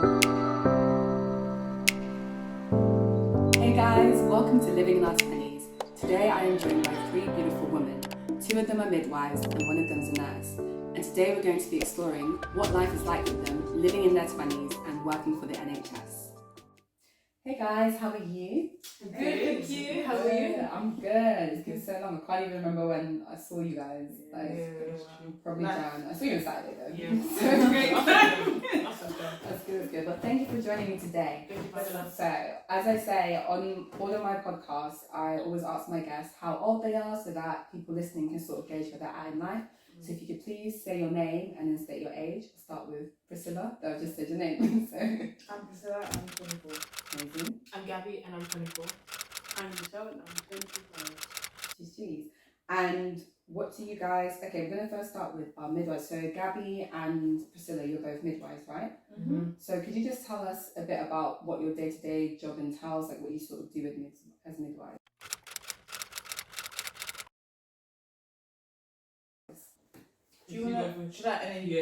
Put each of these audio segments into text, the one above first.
Hey guys, welcome to Living in Our 20s. Today I am joined by three beautiful women. Two of them are midwives and one of them is a nurse. And today we're going to be exploring what life is like with them living in their 20s and working for the NHS. Hey guys, how are you? Good, thank you. How are you? I'm good. It's been so long. I can't even remember when I saw you guys. Probably Jan. I saw you on Saturday though. Yeah. So great. That's That's good. Well, thank you for joining me today. Thank you for So, as I say on all of my podcasts, I always ask my guests how old they are so that people listening can sort of gauge where they're at in life. So if you could please say your name and then state your age. I'll start with Priscilla. I've just said your name. So. I'm Priscilla, I'm 24. Amazing. I'm Gabby and I'm 24. I'm Michelle, and I'm 25. Jeez. And what do you guys... Okay, we're going to first start with our midwives. So Gabby and Priscilla, you're both midwives, right? Mm-hmm. So could you just tell us a bit about what your day-to-day job entails, like what you sort of do as midwives? Do you want to... Should I? And then you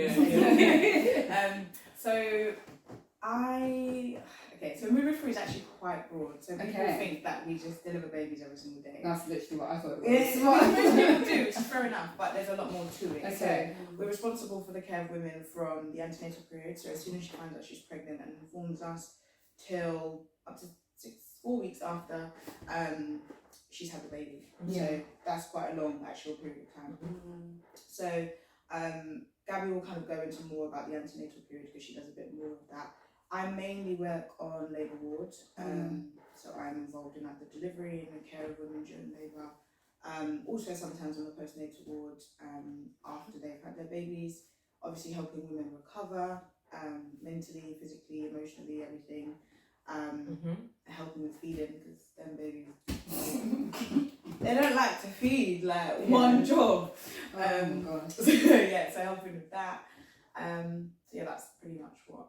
Yeah. So midwifery is actually quite broad. So people think that we just deliver babies every single day. That's literally what I thought it was. It's what most people do, which is fair enough, but there's a lot more to it. Okay. So we're responsible for the care of women from the antenatal period. So as soon as she finds out she's pregnant and informs us till up to 4 weeks after she's had the baby. Yeah. So that's quite a long actual period of time. So Gabby will kind of go into more about the antenatal period because she does a bit more of that. I mainly work on labour ward, so I'm involved in like the delivery and the care of women during labour. Also sometimes on the postnatal ward after they've had their babies, obviously helping women recover mentally, physically, emotionally, everything. Helping with feeding because them babies they don't like to feed, like one job. Oh my God. So helping with that. So yeah, that's pretty much what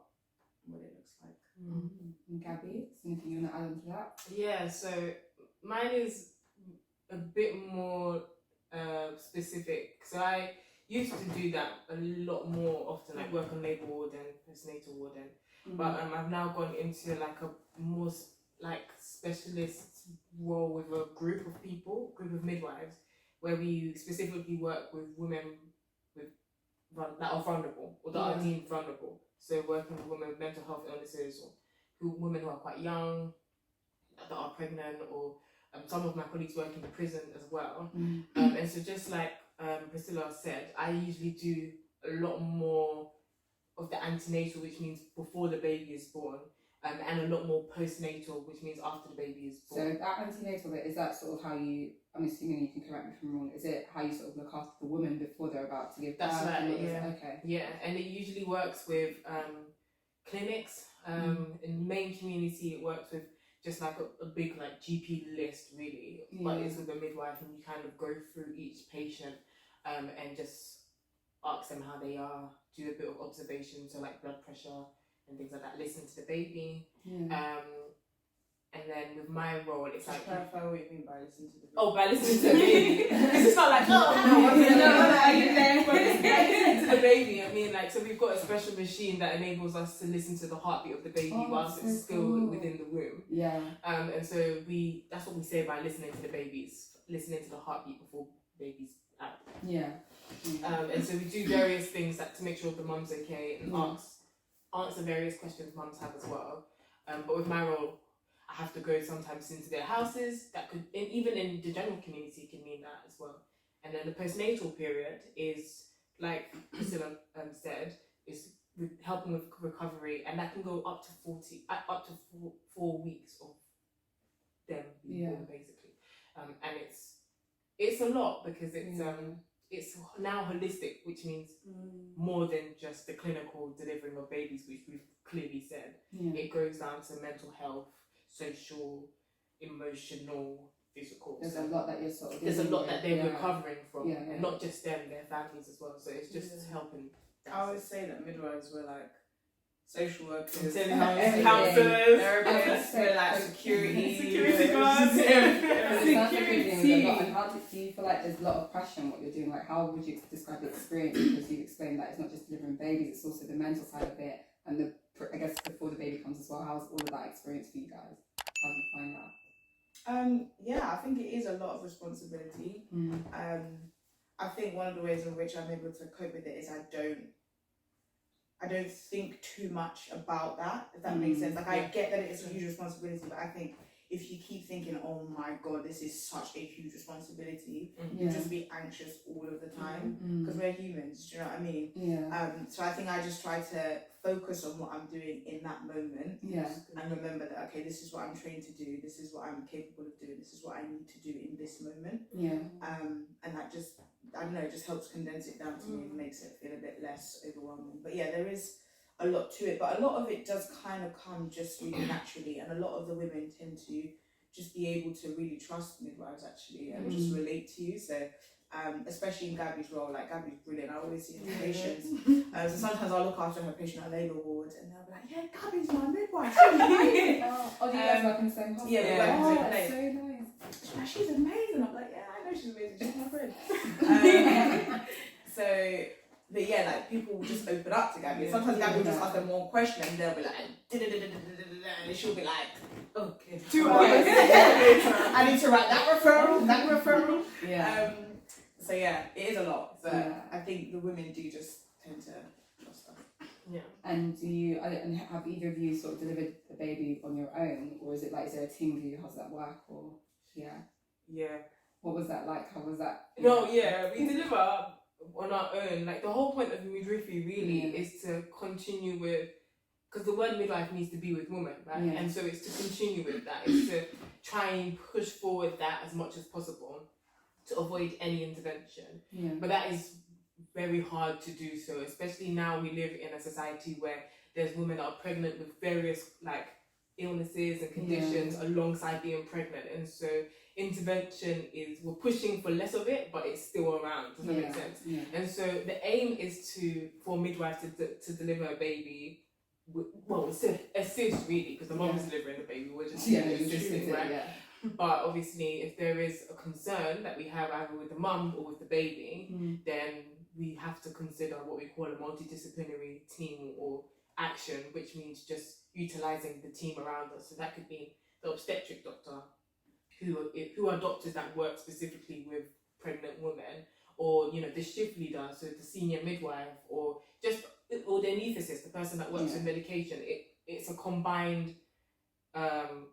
it looks like. And Gabby, is there anything you want to add on to that? Yeah, so mine is a bit more specific. So I used to do that a lot more often, like work on labour ward and postnatal ward, but I've now gone into like a more specialist role with a group of midwives, where we specifically work with women that are vulnerable or that are deemed vulnerable. So working with women with mental health illnesses or women who are quite young, that are pregnant, or some of my colleagues work in the prison as well. And so just like Priscilla said, I usually do a lot more of the antenatal, which means before the baby is born, and a lot more postnatal, which means after the baby is born. So that antenatal bit, is that sort of how you, I'm assuming you can correct me if I'm wrong, is it how you sort of look after the woman before they're about to give birth? That's right, yeah. Okay. Yeah, and it usually works with clinics. In main community, it works with just like a big like GP list really, but it's with a midwife, and you kind of go through each patient and just ask them how they are, do a bit of observation, so like blood pressure and things like that, listen to the baby. And then with my role, it's Just like... clarify what you mean by listening to the baby. Oh, by listening to the baby. It's just not like, listening to the baby. I mean, like, so we've got a special machine that enables us to listen to the heartbeat of the baby whilst it's still within the womb. Yeah. And so that's what we say by listening to the babies, listening to the heartbeat before baby's out. Yeah. And so we do various things to make sure the mum's okay and answer various questions mums have as well. But with my role, I have to go sometimes into their houses. That could, and even in the general community, can mean that as well. And then the postnatal period is, like Priscilla said, is helping with recovery, and that can go up to 4 weeks of them being born, basically. And it's a lot because it's now holistic, which means more than just the clinical delivering of babies, which we've clearly said. It goes down to mental health, social, emotional, physical. There's a lot that you're sort of... There's a lot that they're recovering from, and not just them, their families as well. So it's just helping. I always say that midwives were like social workers, counsellors, therapists, we're like security guards. Do you feel like there's a lot of pressure in what you're doing? Like, how would you describe the experience? Because you explained that it's not just delivering babies, it's also the mental side of it, and guess before the baby comes as well? How's all of that experience for you guys? How do you find that? Yeah, I think it is a lot of responsibility. I think one of the ways in which I'm able to cope with it is I don't think too much about that, if that makes sense. Like, I get that it's a huge responsibility, but I think if you keep thinking, oh my God, this is such a huge responsibility, you'll just be anxious all of the time, because we're humans, do you know what I mean? So I think I just try to focus on what I'm doing in that moment, and remember that, okay, this is what I'm trained to do, this is what I'm capable of doing, this is what I need to do in this moment. And that just, I don't know, it just helps condense it down to me and makes it feel a bit less overwhelming. But yeah, there is a lot to it, but a lot of it does kind of come just really naturally, and a lot of the women tend to just be able to really trust midwives actually, and just relate to you. So especially in Gabby's role, like, Gabby's brilliant. I always see her patients. So sometimes I'll look after her patient at labour ward, and they'll be like, yeah, Gabby's my midwife. Do you guys work in the same hospital? Yeah, we work in the same that's place. so nice. She's like, she's amazing. I'm like, yeah, I know she's amazing. She's my friend. So, but yeah, like, people will just open up to Gabby. Sometimes Gabby will just ask them one question, and they'll be like, and she'll be like, okay, 2 hours. I need to write that referral. So yeah, it is a lot, but I think the women do just tend to trust us. And have either of you sort of delivered the baby on your own, or is there a team of you? How's that work? Or what was that like? How was that? We deliver on our own. Like, the whole point of midwifery really is to continue with, because the word midwife needs to be with women, right? And so it's to continue with that. It's to try and push forward that as much as possible to avoid any intervention. But that is very hard to do so, especially now we live in a society where there's women that are pregnant with various like illnesses and conditions alongside being pregnant, and so intervention we're pushing for less of it, but it's still around. Does that make sense? And so the aim is for midwives to deliver a baby. It's to assist really, because the mom is delivering the baby. We're just assisting, right? But obviously, if there is a concern that we have either with the mum or with the baby, then we have to consider what we call a multidisciplinary team or action, which means just utilising the team around us. So that could be the obstetric doctor, who are doctors that work specifically with pregnant women, or the shift leader, so the senior midwife, or the anaesthetist, the person that works with medication. It's a combined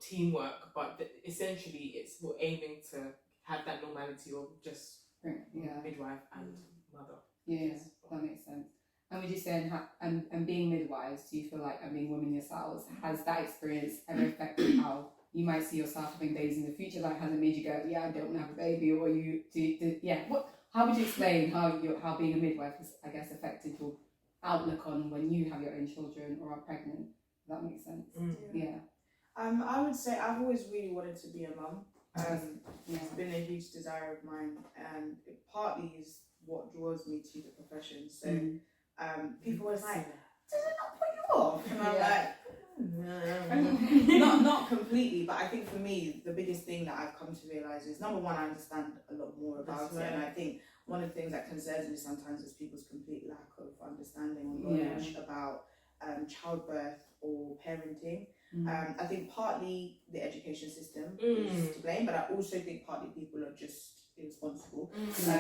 teamwork, but essentially we're aiming to have that normality of just midwife and mother. That makes sense. And would you say, and being midwives, do you feel like, and being women yourselves, has that experience ever affected how you might see yourself having babies in the future? Like, has it made you go, I don't want to have a baby, or you do? How would you explain how being a midwife has, I guess, affected your outlook on when you have your own children or are pregnant? Does that make sense? I would say I've always really wanted to be a mum. It's been a huge desire of mine, and it partly is what draws me to the profession. So people were like, does it not put you off? And I'm like, not completely, but I think for me, the biggest thing that I've come to realise is, number one, I understand a lot more about it, and I think one of the things that concerns me sometimes is people's complete lack of understanding or knowledge about childbirth or parenting. I think partly the education system is to blame, but I also think partly people are just irresponsible. Because you're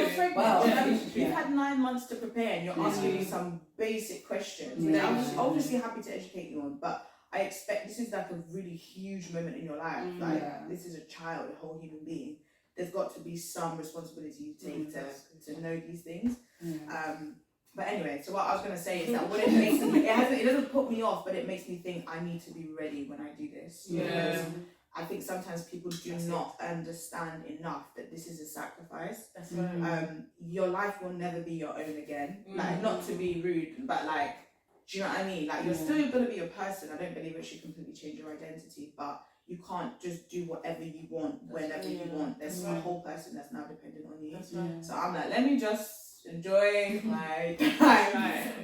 pregnant. You've had 9 months to prepare, and you're asking me some basic questions. And I'm just obviously happy to educate you on, but I expect this is like a really huge moment in your life. This is a child, a whole human being. There's got to be some responsibility you take to know these things. But anyway, so what I was going to say is that what it makes me, it doesn't put me off, but it makes me think I need to be ready when I do this. Because I think sometimes people do not understand enough that this is a sacrifice. That's right. Your life will never be your own again. Like, not to be rude, but like, do you know what I mean? Like, you're still going to be a person. I don't believe it should completely change your identity, but you can't just do whatever you want whenever you want. There's a whole person that's now dependent on you. So I'm like, let me just enjoy my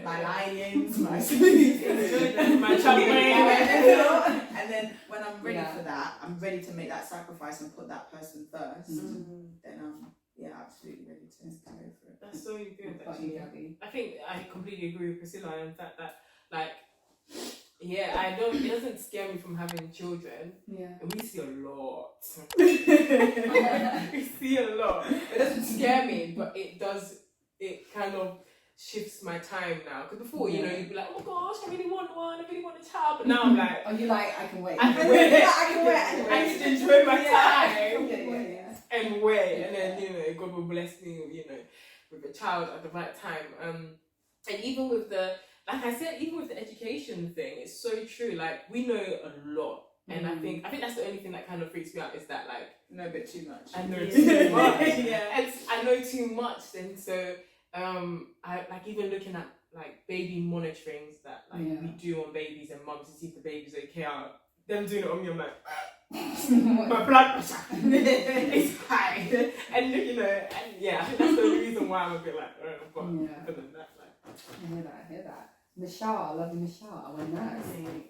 lions, my smoothies, my champagne, and then when I'm ready for that, I'm ready to make that sacrifice and put that person first. Then absolutely ready to go for it. That's so good, What about actually. you, Gabby? I think I completely agree with Priscilla in the fact that, like, yeah, it doesn't scare me from having children. Yeah. And we see a lot. We see a lot. It doesn't scare me, but it kind of shifts my time now. Because before, you know, you'd be like, oh gosh, I really want one, I really want a child. But now I'm like, Oh, you like, I can wait. I can wait. I need to enjoy my time. Yeah. And wait. And then, you know, God will bless me, you know, with a child at the right time. And even with like I said, even with the education thing, it's so true. Like, we know a lot. And I think that's the only thing that kind of freaks me out is that, like, know a bit too much. I know too much. Yeah. I know too much, and so I like even looking at like baby monitorings that like we do on babies and mums to see if the baby's okay. Them doing it on me, I'm like, my blood pressure is high, and you know, and yeah, I think that's the reason why I'm a bit like, oh, but other than that, like, I hear that. Michelle, I love you, Michelle. I'm a nurse.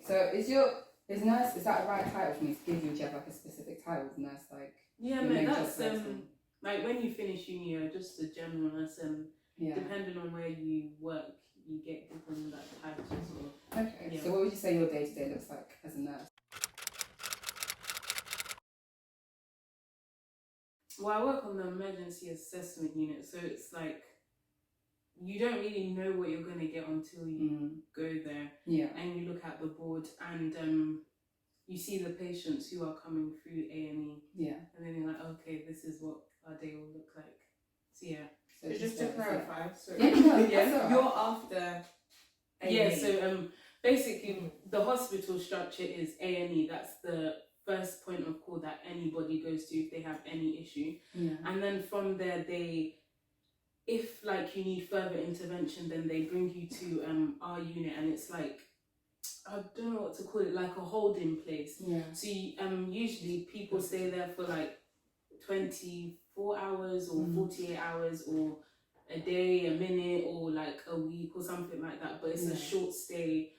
So is nurse, is that the right title for me to give you? Do you have like a specific title of nurse? Like, yeah, no, that's like when you finish uni or just a general nurse, depending on where you work, you get different like titles or. Okay. So what would you say your day to day looks like as a nurse? Well, I work on the emergency assessment unit, so it's like you don't really know what you're going to get until you go there. Yeah. And you look at the board and you see the patients who are coming through A&E. Yeah. And then you're like, okay, this is what our day will look like. So yeah. So just to clarify, you're after A&E. Yeah, so basically the hospital structure is A&E. That's the first point of call that anybody goes to if they have any issue. Yeah. And then from there if like you need further intervention, then they bring you to our unit, and it's like, I don't know what to call it, like a holding place. Yeah. So usually people stay there for like 24 hours or 48 hours or a day, a minute, or like a week or something like that. But it's a short stay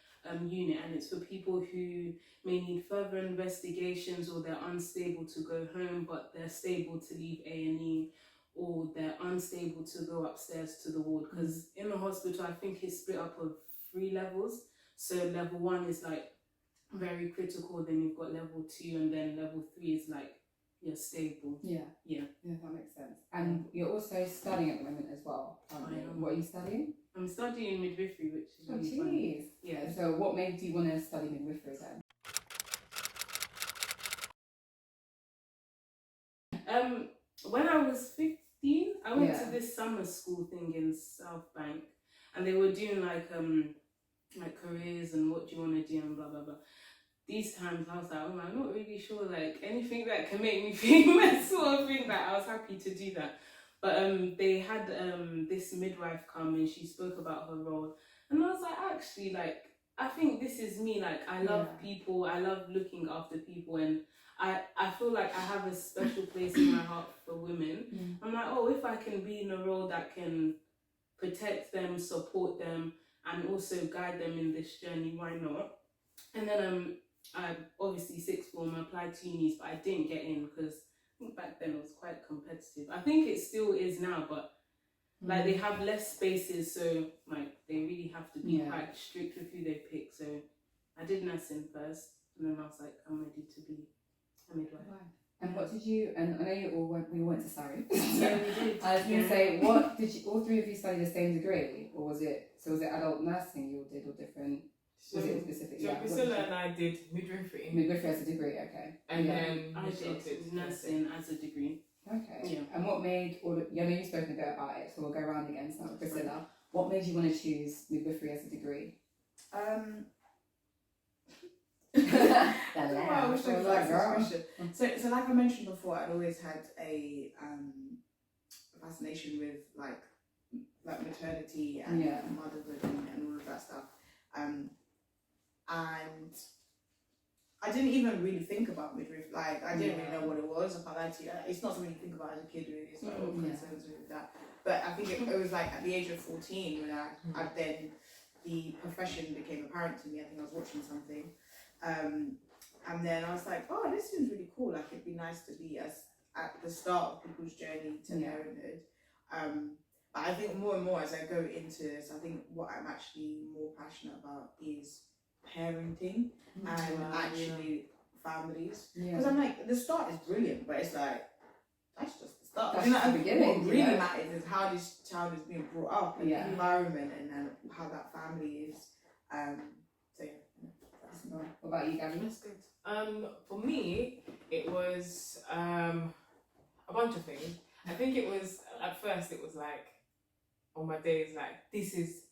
unit, and it's for people who may need further investigations, or they're unstable to go home but they're stable to leave A&E, or they're unstable to go upstairs to the ward. Because in the hospital, I think it's split up of 3 levels. So level 1 is like very critical, then you've got level 2, and then level 3 is like you're stable. Yeah, that makes sense. And you're also studying at the moment as well. I am. What are you studying? I'm studying midwifery, which is really fun. Yeah. So what made you want to study midwifery then? When I was 15, I went to this summer school thing in South Bank, and they were doing like careers and what do you want to do and blah blah blah. These times I was like, oh, I'm not really sure, like anything that can make me famous sort of thing. Like, I was happy to do that. But they had this midwife come and she spoke about her role, and I was like, actually, like, I think this is me. Like, I love people, I love looking after people, and I feel like I have a special place in my heart for women. I'm like, oh, if I can be in a role that can protect them, support them, and also guide them in this journey, why not? And then I obviously sixth form, applied to unis, but I didn't get in because I think back then it was quite competitive. I think it still is now, but like they have less spaces, so like they really have to be quite strict with who they pick. So I did nursing first, and then I was like, I'm ready to be a midwife. Wow. And what did you? And I know you all went. We went to Surrey. Yeah, we did. I was going to say, what did you? All 3 of you study the same degree, or was it? So was it adult nursing you all did, or different? Was it specific? So Priscilla and I did midwifery. Midwifery as a degree, okay. And then I did nursing as a degree. Okay. Yeah. And what made all? I know you've spoken a bit about it, so we'll go around again. So Priscilla, what made you want to choose midwifery as a degree? So like I mentioned before, I'd always had a fascination with like maternity and motherhood and all of that stuff. And I didn't even really think about midwifery. Like, I didn't really know what it was. I can't lie to you. It's not something you think about as a kid, really. It's not all concerns with that. But I think it was like at the age of 14 when I then the profession became apparent to me. I think I was watching something. And then I was like, oh, this seems really cool. Like, it'd be nice to be at the start of people's journey to parenthood. But I think more and more as I go into this, I think what I'm actually more passionate about is parenting and actually families. Because I'm like, the start is brilliant, but it's like, that's just the start. That's just the beginning. What really matters is how this child is being brought up and the environment and how that family is. So yeah. What about you, Gabby? That's good. For me, it was a bunch of things. I think it was, at first, it was like, on my days, like, this is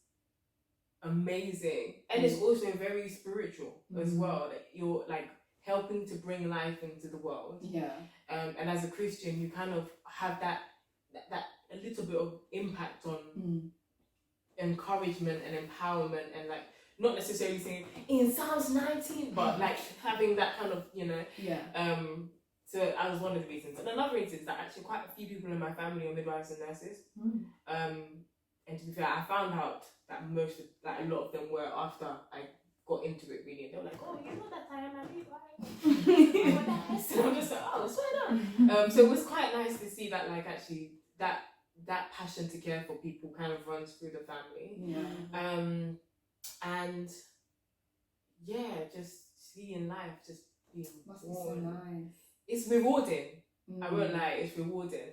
amazing. And it's also very spiritual as well, that you're like helping to bring life into the world. And as a Christian, you kind of have that a little bit of impact on encouragement and empowerment, and like not necessarily saying in Psalms 19, but like having that kind of, you know, so I was one of the reasons. And another reason is that actually quite a few people in my family are midwives and nurses. And to be fair, I found out that a lot of them were after I got into it really, and they were like, "Oh, you know that I am a midwife." So I'm just like, "Oh, swear down." So it was quite nice to see that, like, actually that passion to care for people kind of runs through the family. And yeah, just seeing life just being Must be so nice. It's rewarding. I won't lie, it's rewarding.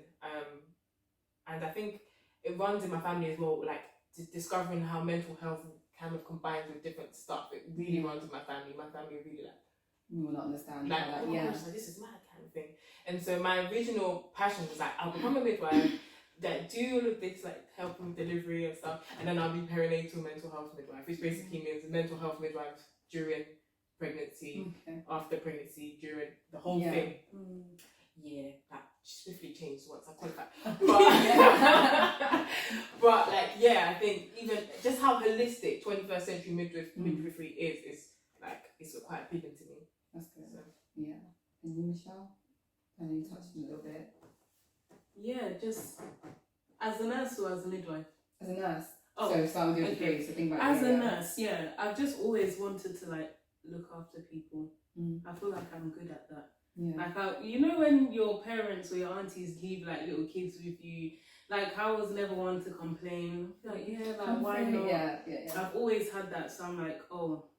And I think it runs in my family as well, like discovering how mental health kind of combines with different stuff. It really runs in my family. My family really like, you will not understand. like, oh my gosh, like, this is mad kind of thing. And so my original passion was like, I'll become a midwife, that do all of this, like helping with delivery and stuff, and then I'll be perinatal mental health midwife, which basically means mental health midwife during pregnancy, after pregnancy, during the whole thing. Yeah, that swiftly changed once I qualified. But like, yeah, I think even just how holistic 21st century midwifery is like, it's quite appealing to me. That's good. So. Yeah. And you, Michelle? I know you touched on a little bit. Yeah, just as a nurse or as a midwife? As a nurse. Oh, so start with your degree. So think about as a nurse, yeah. I've just always wanted to like look after people. I feel like I'm good at that. Like, you know, when your parents or your aunties leave like little kids with you, like I was never one to complain. Like, yeah, like why not? Yeah. I've always had that, so I'm like, oh,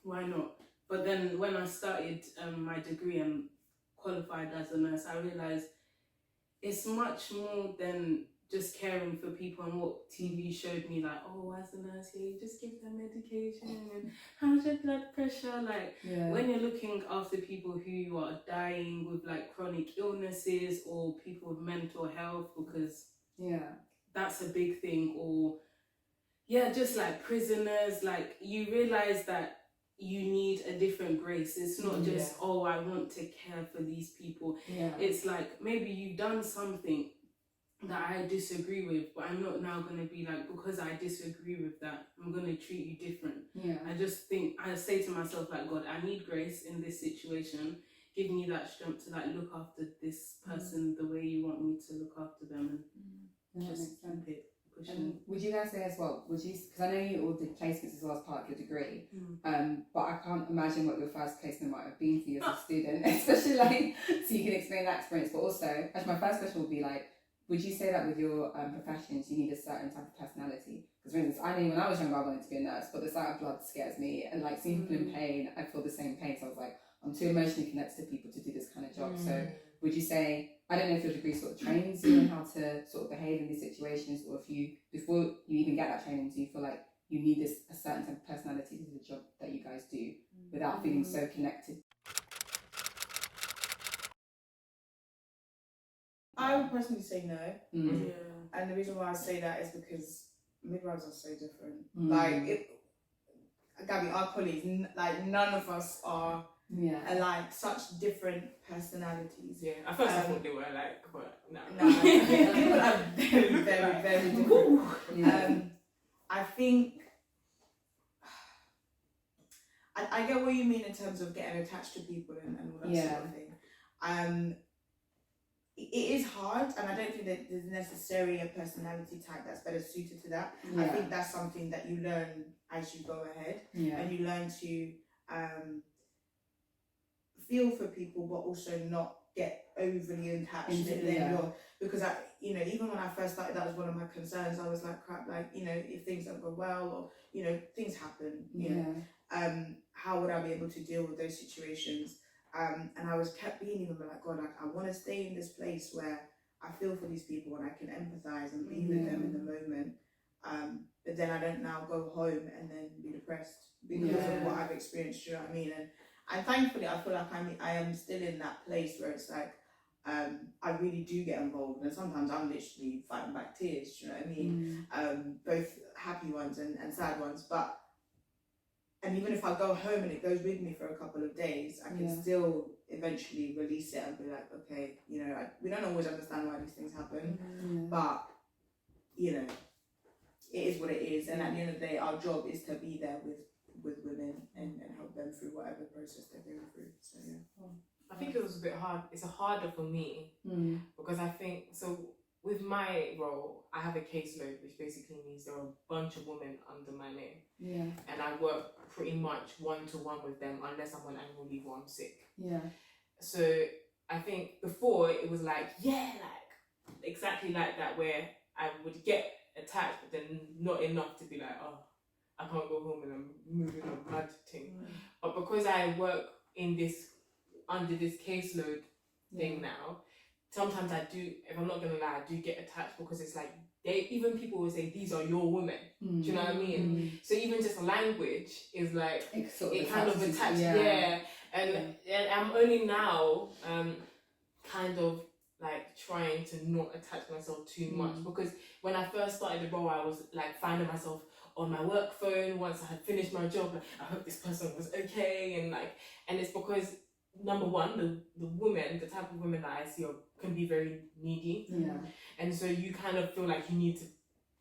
why not? But then when I started my degree and qualified as a nurse, I realised it's much more than just caring for people, and what TV showed me, like, oh, as a nurse, yeah, you just give them medication and how's your blood pressure? Like, when you're looking after people who are dying with like chronic illnesses, or people with mental health, because that's a big thing, or just like prisoners, like you realise that you need a different grace. It's not just, oh, I want to care for these people. It's like, maybe you've done something that I disagree with, but I'm not now going to be like, because I disagree with that, I'm going to treat you different. I just think, I say to myself, like, God, I need grace in this situation. Give me that strength to like look after this person the way you want me to look after them, and just keep it pushing. Would you guys say as well, because I know you all did placements as well as part of your degree, but I can't imagine what your first placement might have been for you as a student, especially like, so you can explain that experience, but also, actually my first question would be like, would you say that with your professions you need a certain type of personality? Because for instance, I knew when I was younger I wanted to be a nurse, but the sight of blood scares me, and like seeing people in pain, I feel the same pain, so I was like, I'm too emotionally connected to people to do this kind of job. So would you say, I don't know if your degree sort of trains you on how to sort of behave in these situations, or if you, before you even get that training, do you feel like you need a certain type of personality to do the job that you guys do without feeling so connected? I would personally say no. And the reason why I say that is because midwives are so different. Like, Gabby, our colleagues, like none of us are like such different personalities. At first I thought they were like, but no. People are very, very, very different. I think I get what you mean in terms of getting attached to people and all that sort of thing. It is hard, and I don't think that there's necessarily a personality type that's better suited to that. I think that's something that you learn as you go ahead, and you learn to feel for people, but also not get overly attached and then you're, because I, you know, even when I first started, that was one of my concerns. I was like, crap, like, you know, if things don't go well, or, you know, things happen, you know, how would I be able to deal with those situations? And I was kept being even like, God, like, I want to stay in this place where I feel for these people and I can empathize and be with them in the moment. But then I don't now go home and then be depressed because of what I've experienced, you know what I mean? And thankfully, I feel like I am still in that place where it's like, I really do get involved, and sometimes I'm literally fighting back tears, you know what I mean? Both happy ones and sad ones, but, and even if I go home and it goes with me for a couple of days, I can still eventually release it and be like, okay, you know, we don't always understand why these things happen, but, you know, it is what it is, and at the end of the day, our job is to be there with women and help them through whatever process they're going through. So I think it was a bit hard. It's harder for me because I think, so with my role, I have a caseload, which basically means there are a bunch of women under my name. And I work pretty much one-to-one with them unless I'm on annual leave or I'm sick. So I think before it was like, exactly like that, where I would get attached, but then not enough to be like, oh, I can't go home and I'm moving on mad thing. But because I work in this, under this caseload thing now, sometimes I do, if I'm not gonna lie, I do get attached because it's like, even people will say, these are your women. Do you know what I mean? So even just language is like, it kind of attaches, and I'm only now kind of like trying to not attach myself too much, because when I first started the role, I was like finding myself on my work phone once I had finished my job, like, I hope this person was okay, and like, and it's because number one, the women, the type of women that I see can be very needy, and so you kind of feel like you need to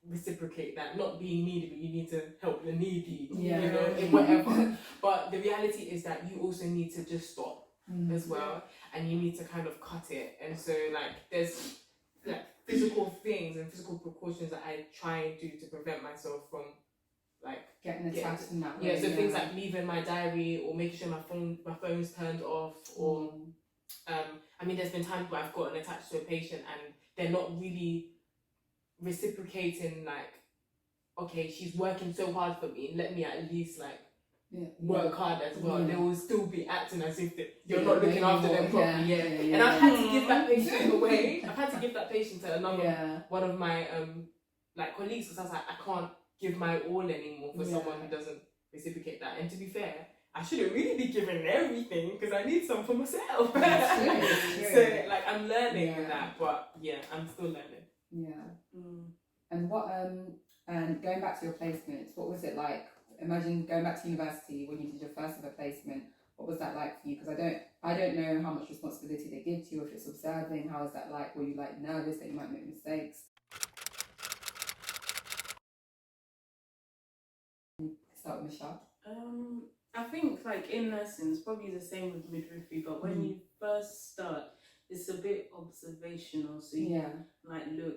reciprocate that, not being needy, but you need to help the needy, you know, in whatever. But the reality is that you also need to just stop as well, and you need to kind of cut it. And so like there's like physical things and physical precautions that I try and do to prevent myself from like getting attached in that way. So things like leaving my diary or making sure my phone's turned off, or I mean, there's been times where I've gotten attached to a patient and they're not really reciprocating, like, okay, she's working so hard for me, let me at least like work hard as well. They will still be acting as if you're not looking after them properly. And I've had to give that patient away. I've had to give that patient to another one of my like colleagues, because I was like, I can't give my all anymore for someone who doesn't reciprocate that. And to be fair, I shouldn't really be giving everything because I need some for myself. So like I'm learning that, but I'm still learning. And what and going back to your placements, what was it like? Imagine going back to university when you did your first ever placement. What was that like for you? Because I don't know how much responsibility they give to you, if it's observing. How is that like? Were you like nervous that you might make mistakes? Start with Michelle. I think like in nursing, it's probably the same with midwifery, but when you first start, it's a bit observational, so you like look.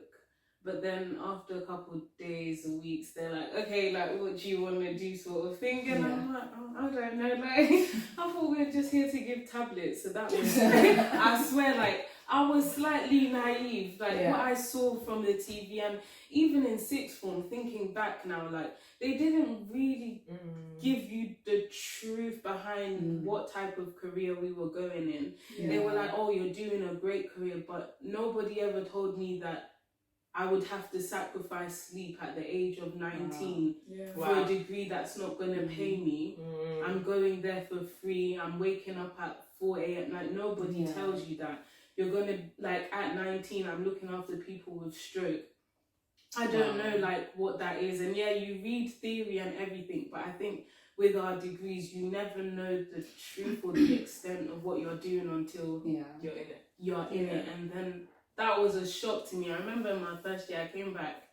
But then after a couple of days or weeks, they're like, okay, like, what do you want to do, sort of thing. And I'm like, oh, I don't know, like, I thought we were just here to give tablets. So that was, I swear, like, I was slightly naive, like what I saw from the TV, and even in sixth form, thinking back now, like, they didn't really give you the truth behind what type of career we were going in. They were like, oh, you're doing a great career, but nobody ever told me that I would have to sacrifice sleep at the age of 19 for a degree that's not going to pay me. I'm going there for free. I'm waking up at 4 a.m. Like, nobody tells you that. You're going to, like, at 19, I'm looking after people with stroke. I don't know, like, what that is. And you read theory and everything, but I think with our degrees, you never know the truth or the extent of what you're doing until you're in it. And then that was a shock to me. I remember in my first year, I came back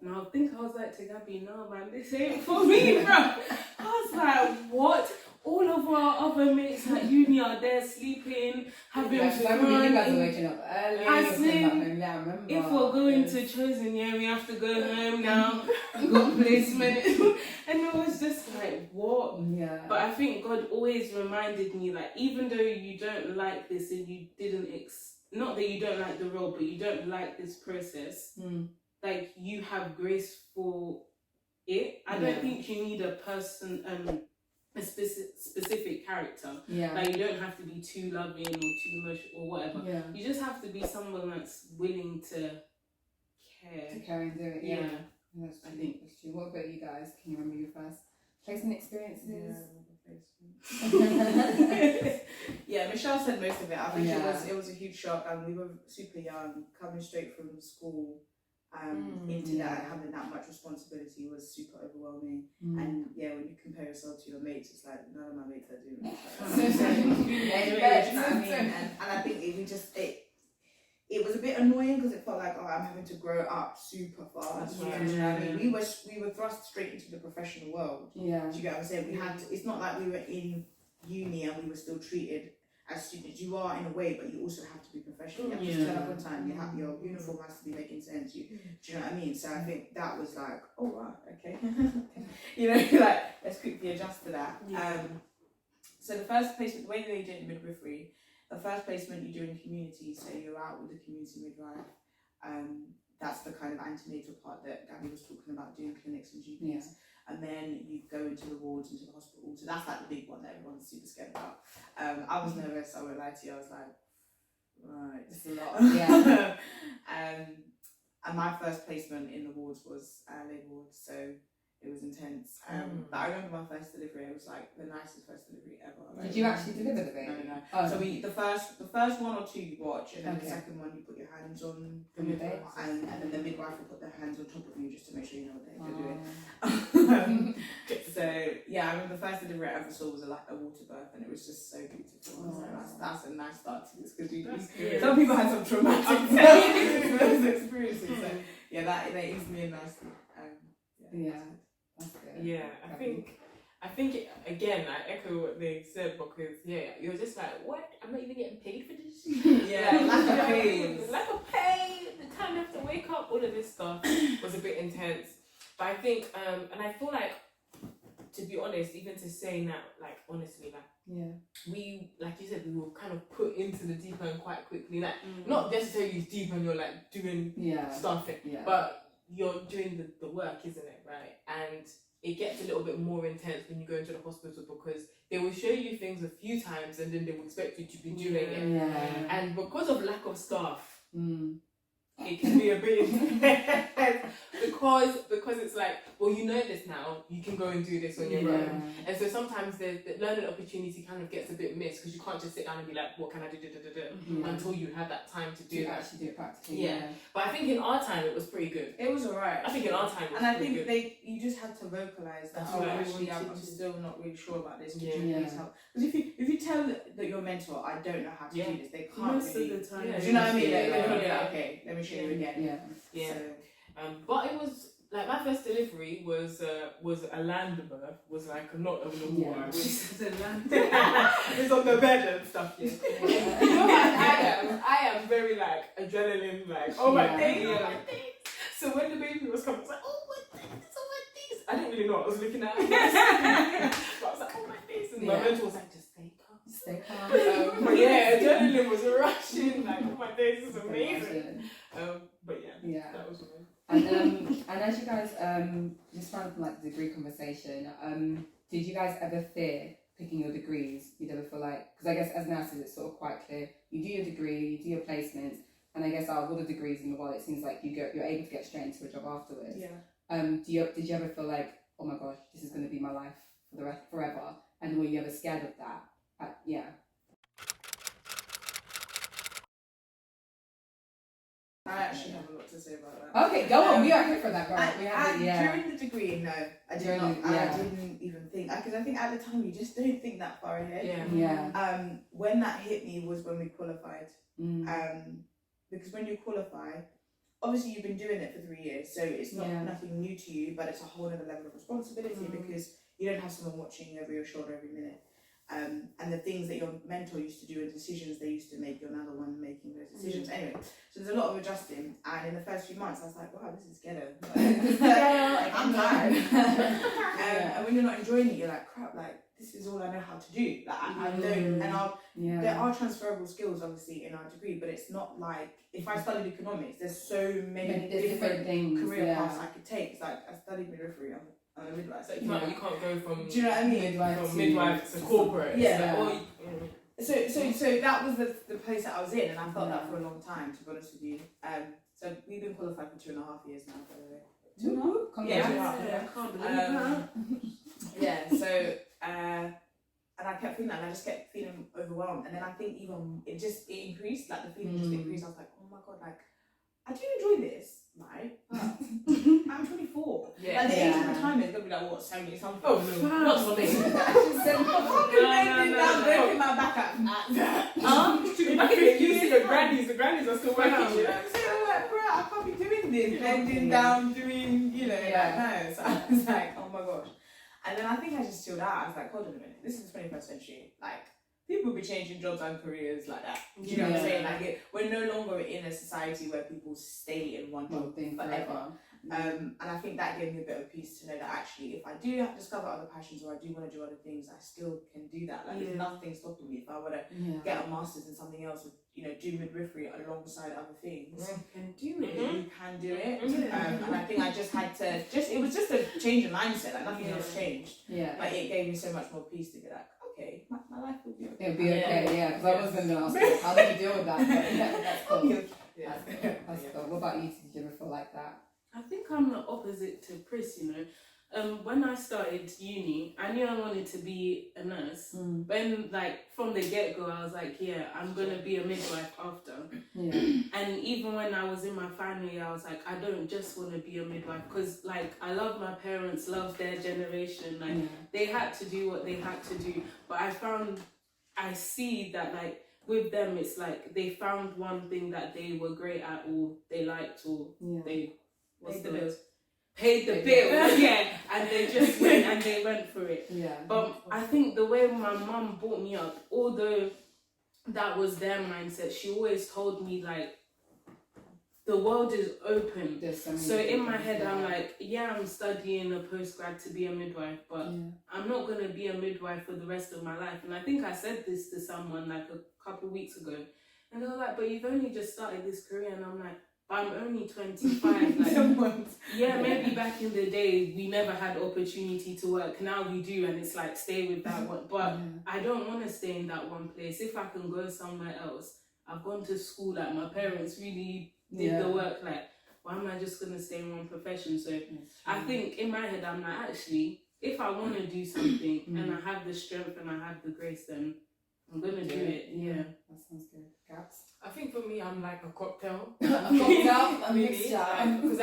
and I think I was like to Gabby, no man, this ain't for me, bro. I was like, what? All of our other mates at uni are there sleeping, having fun. You guys are waking up early. I said, I remember. If we're going to chosen, we have to go home now. We got placement. And it was just like, what? what. Yeah. But I think God always reminded me, like, even though you don't like this and you didn't not that you don't like the role, but you don't like this process, like, you have grace for it. I don't think you need a person, a specific character. Yeah. Like, you don't have to be too loving or too emotional or whatever. Yeah. You just have to be someone that's willing to care. To care and do it. Yeah. That's true. I think. That's true. What about you guys? Can you remember your first placement experiences? Yeah, Michelle said most of it. I think Yeah. it was a huge shock, and we were super young, coming straight from school. Into that, having that much responsibility was super overwhelming. And yeah, when you compare yourself to your mates, it's like none of my mates are doing it. You know what I mean? And I think it was a bit annoying because it felt like, oh, I'm having to grow up super fast. That's right. You know what I mean? We were thrust straight into the professional world. Yeah. Do you get what I'm saying? We had to, it's not like we were in uni and we were still treated as students. You are in a way, but you also have to be professional. You have to turn up on time. You have your uniform has to be making sense. Do you know what I mean? So I think that was like, oh wow, okay. You know, like let's quickly adjust to that. So the first placement, the way they did midwifery, the first placement you do in community, so you're out with the community midwife. That's the kind of antenatal part that Gabby was talking about, doing clinics and GPs. Yeah. And then you go into the wards, into the hospital. So that's like the big one that everyone's super scared about. I was nervous, I won't lie to you. I was like, right, this is a lot. Yeah. And my first placement in the wards was labour wards, so it was intense. But I remember my first delivery. It was like the nicest first delivery ever. Like, Did you actually deliver the baby? No. Oh. So the first one or two you watch, and then the Okay. second one you put your hands on the midwife, and then the midwife will put their hands on top of you just to make sure you know what they're doing. So yeah, I remember the first delivery I ever saw was like a water birth, and it was just so beautiful. So that's a nice start to this, because some people had some traumatic experiences. So yeah, that eased me in nicely. Yeah. That's good. Yeah, I think again, I echo what they said, because you're just like, what? I'm not even getting paid for this. Lack of pay. Lack of pay. The time you have to wake up, all of this stuff was a bit intense. But I think, and I feel like, to be honest, even to say now, like honestly, like we, like you said, we were kind of put into the deep end quite quickly. Like not necessarily deep and you're like doing stuff, but you're doing the work, isn't it, right? And it gets a little bit more intense when you go into the hospital, because they will show you things a few times and then they will expect you to be doing it. And because of lack of staff, it can be a bit intense because it's like, well, you know this now, you can go and do this on your own. And so sometimes the learning opportunity kind of gets a bit missed, because you can't just sit down and be like, what can I do, until you have that time to do that. Actually do it practically. But I think in our time it was pretty good. It was alright. I think in our time it was and I pretty think good. you just had to vocalise that. That's Oh, right. actually, I'm still not really sure about this. Could you Yeah. please help? Because if you tell that your mentor, I don't know how to do this, they can't Most really. of the time. Do you know what I mean? They're Yeah. probably like, okay, let me show you again. Yeah. So, But it was like my first delivery was a land birth, was like not on the water. It was it's on the bed and stuff. You know what I am very like adrenaline, like oh my days, oh my days. So when the baby was coming, I was like, oh my days, oh my days. I didn't really know what I was looking at. But I was like, oh my days, and my mentor was like, just stay calm. Stay calm. But yeah, adrenaline was rushing. Like, oh my days, this is amazing. But yeah, that was amazing. And as you guys just found from like the degree conversation, did you guys ever fear picking your degrees? You'd ever feel like, because I guess as nurses it's sort of quite clear, you do your degree, you do your placements, and I guess out of all the degrees in the world, it seems like you're able to get straight into a job afterwards. Did you ever feel like, oh my gosh, this is going to be my life for the rest forever? And were you ever scared of that? I actually have a lot to say about that. Okay, go on. We are here for that, right? During the degree, no, I didn't even think, because I think at the time you just don't think that far ahead. When that hit me was when we qualified. Because when you qualify, obviously you've been doing it for 3 years, so it's not nothing new to you, but it's a whole other level of responsibility because you don't have someone watching over your shoulder every minute. and the things that your mentor used to do and decisions they used to make, you're now the one making those decisions. Anyway, so there's a lot of adjusting, and in the first few months I was like, wow, this is ghetto. Like, I'm tired. And when you're not enjoying it, you're like, crap, like this is all I know how to do. Like I don't, and there are transferable skills obviously in our degree, but it's not like if I studied economics, there's so many different things, career paths I could take. It's like I studied midwifery. I'm a midwife. So you can't go from. Do you know what I mean? From midwife to corporate. Yeah. So that was the place that I was in, and I felt that for a long time, to be honest with you. So we've been qualified for 2.5 years now, by the way. 2.5? Yeah, 2.5. I can't believe that. Yeah. So and I kept feeling that, and I just kept feeling overwhelmed, and then I think even it increased, like the feeling just increased. I was like, oh my god, like I do enjoy this, right? I'm 24. Yeah. Like the age of retirement is gonna be like what, 70 something. Oh no, not for me. I'm breaking my back at You see the grannies are still working. You know what I'm saying? I'm like, bro, I can't be doing this, bending down, doing, like, no. So I was like, oh my gosh. And then I think I just chilled out. I was like, hold on a minute, this is the 21st century. Like, people will be changing jobs and careers like that. Do you know what I'm saying? Like, we're no longer in a society where people stay in one job forever. And I think that gave me a bit of peace to know that actually, if I do have to discover other passions or I do want to do other things, I still can do that. Like, there's nothing stopping me if I want to get a master's in something else, or do midwifery alongside other things. You can do it. You can do it. And I think I just had to it was just a change in mindset. Like nothing else changed. Yeah. Like it gave me so much more peace to be like, okay, my life will be okay. It'll be okay, because I wasn't going to ask you, how did you deal with that? But that's cool. That's cool. What about you? Did you ever feel like that? I think I'm the opposite to Pris, when I started uni, I knew I wanted to be a nurse. When, from the get-go, I was like, yeah, I'm going to be a midwife after. And even when I was in my family, I was like, I don't just want to be a midwife, because, I love my parents, love their generation. They had to do what they had to do. But I see that, with them, it's like they found one thing that they were great at, or they liked, or they... Paid the bills, and they just went for it. But I think the way my mum brought me up, although that was their mindset, she always told me the world is open. So in my head, I'm like, I'm studying a postgrad to be a midwife, but I'm not gonna be a midwife for the rest of my life. And I think I said this to someone a couple of weeks ago, and they were like, but you've only just started this career, and I'm like, I'm only 25. Maybe back in the day we never had opportunity to work. Now we do, and it's stay with that one. But I don't want to stay in that one place. If I can go somewhere else, I've gone to school. My parents really did the work. Why am I just gonna stay in one profession? So I think in my head I'm like, actually, if I want to do something and I have the strength and I have the grace, then I'm gonna do it. Yeah, that sounds good. Gabs? I think for me, I'm like a cocktail. A mixture. Because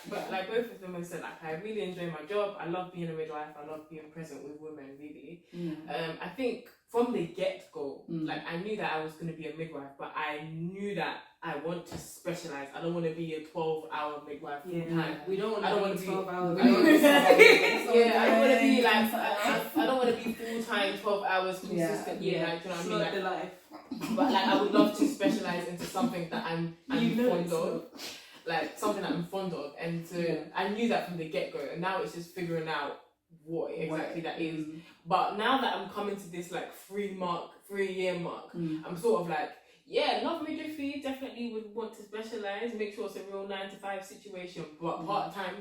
but both of them have said, I really enjoy my job. I love being a midwife. I love being present with women, really. I think from the get-go, I knew that I was going to be a midwife, but I knew that I want to specialise. I don't want to be a 12-hour midwife full time. We don't want to be 12 hours. I don't want to be I don't want to be full time 12 hours consistent. Do you know what I mean? Not the life. But I would love to specialise into something that I'm fond of. Something that I'm fond of, and I knew that from the get go, and now it's just figuring out what exactly that is. But now that I'm coming to this 3-year mark, I'm sort of love midwifery, definitely would want to specialise, make sure it's a real 9-to-5 situation, but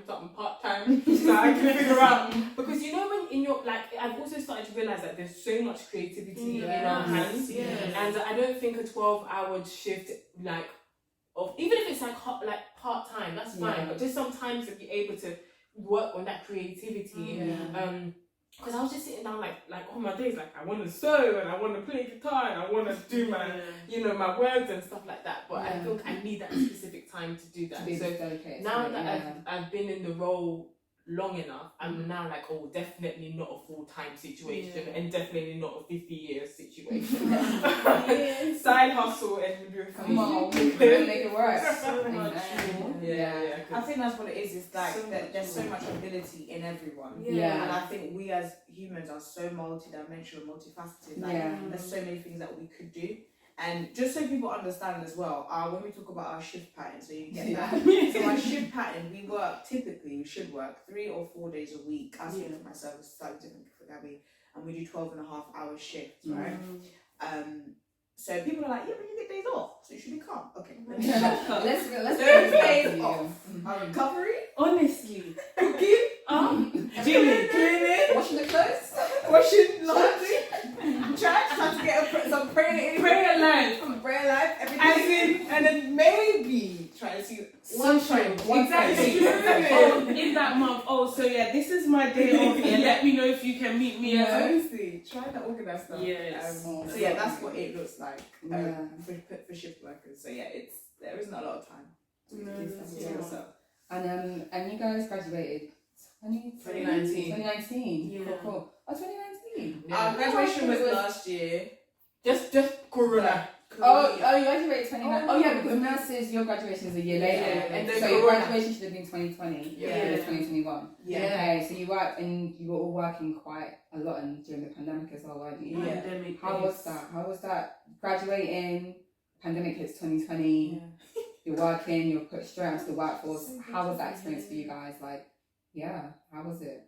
something part-time, so I can figure out. Because when in your, I've also started to realise that there's so much creativity in our hands, and I don't think a 12-hour shift, even if it's part-time, that's fine, but just sometimes to be able to work on that creativity, because I was just sitting down all my days, I want to sew and I want to play guitar and I want to do my, my words and stuff like that. But I think I need that specific time to do that. So now that I've been in the role long enough, I'm now like, oh, definitely not a full-time situation, and definitely not a 50-year situation. Side hustle and midwifery. Come on, we can make it work. So much more. Yeah. I think that's what it is. It's like So there's so much much ability in everyone. Yeah. And I think we as humans are so multidimensional, multifaceted. Like, there's so many things that we could do. And just so people understand as well, when we talk about our shift pattern, so you get that. So our shift pattern, we should work 3 or 4 days a week. I speak for myself, it's slightly different for Gabby. And we do 12.5-hour shifts, right? So people are like, yeah, but you get days off, so you should be calm. Okay, let's those days off. Our recovery, Honestly. cooking, Jimmy. cleaning, washing the clothes. washing laundry, church, trying to get some prayer in. Prayer life. From prayer life, everything. And then maybe try to see one friend. Exactly. Oh, in that month. Oh, so yeah, this is my day off. Yeah, let me know if you can meet me. Yeah, honestly, try to organize stuff. Yes. So yeah, that's what it looks like for shift workers. So yeah, there isn't a lot of time. And you guys graduated 2019. 2019. Yeah. Cool. Oh, 2019. Our graduation was last year. Just Corona. Oh, you graduated 2019. Oh, Oh, yeah, because nurses, your graduation is a year later. Yeah, and then so your Corona. graduation should have been 2020. Yeah. It was 2021. Yeah. Okay, so you worked and you were all working quite a lot during the pandemic as well, weren't you? Yeah. Pandemic How days. was that? Graduating, pandemic hits 2020. You're working, you're put straight into the workforce. How was that experience for you guys? Like, yeah, how was it?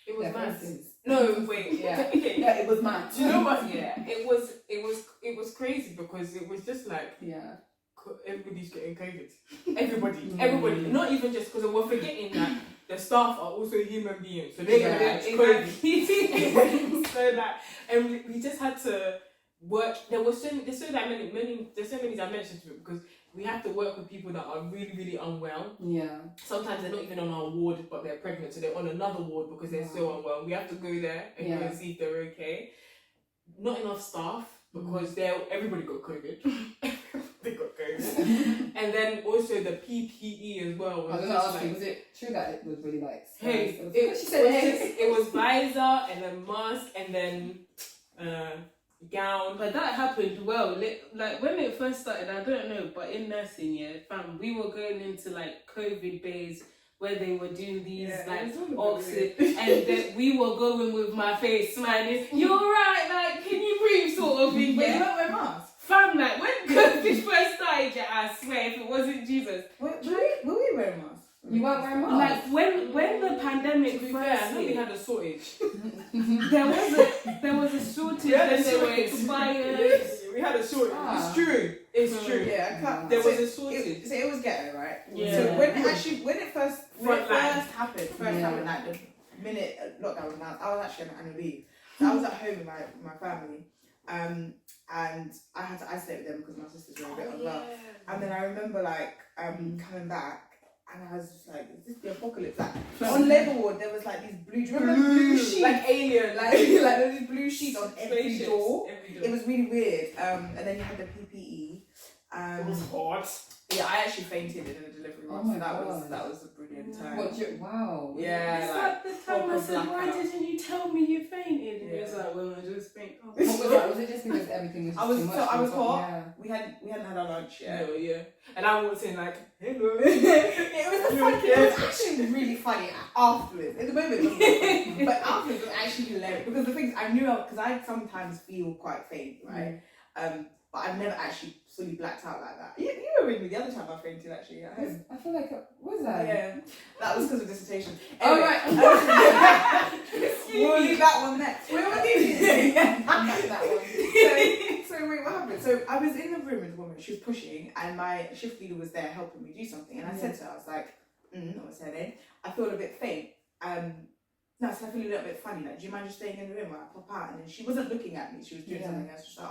It was Yeah, mad. versus. No, wait. Yeah. Okay. Yeah, it was mad. Do you know what? Yeah, it was crazy because it was just like Yeah. everybody's getting COVID. Everybody. Not even just because we're forgetting that the staff are also human beings, so they're gonna get COVID. So that, and we just had to work. There's so many dimensions to it because we have to work with people that are really, really unwell. Yeah. Sometimes they're not even on our ward, but they're pregnant, so they're on another ward because they're so unwell. We have to go there and go and see if they're okay. Not enough staff because everybody got COVID. They got COVID. And then also the PPE as well. I was going to ask you, was it true that it was really like... It was visor and then mask and then gown. But that happened well. Like when it first started, I don't know, but in nursing, we were going into like COVID days where they were doing these oxygen, and then we were going with my face smiling. You're right, like can you breathe, sort of thing. But you don't wear masks. Fam, like when COVID first started, I swear, if it wasn't Jesus, Were we wearing masks? You weren't wearing masks? Like when the pandemic I first know we hit, had a shortage. there was a shortage, then they were expired. We had a shortage. It's true. Yeah, I can't. There was a shortage. It was ghetto, right? Yeah. So when it first happened, Yeah. like the minute lockdown was announced, I was actually on annual leave. So I was at home with my family, and I had to isolate with them because my sisters were a bit unwell. And then I remember like coming back. And I was just like, is this the apocalypse? Like, on labour ward, there was like these blue sheets. Like alien. Like there was these blue sheets on every door. Every It was really weird. And then you had the PPE. It was hot. Yeah, I actually fainted in a delivery room. Oh my so that was a brilliant time. Wow. Yeah. It's like the time I said, why blackout. didn't you tell me you fainted? And he was like, well, I just fainted. What was that? Was it just because everything was just too much? I was hot. Yeah. We hadn't had our lunch yet. Yeah. And I walked in like, hello. It was actually really funny afterwards. In the moment, it was not funny, but afterwards it was actually hilarious because the things I knew, because I sometimes feel quite faint, right? But I've never actually fully blacked out like that. You were with me the other time I fainted actually at home. I feel like, what was that? Yeah, that was because of dissertation. Oh, Anyway, right. we'll leave that one there. Where was it? That one. So wait, what happened? So I was in the room with the woman, she was pushing, and my shift leader was there helping me do something. And I said to her, I was like, what's her name? I feel a bit faint. No, so I feel a little bit funny. Like, do you mind just staying in the room while I pop out? And then she wasn't looking at me. She was doing something else. She's like,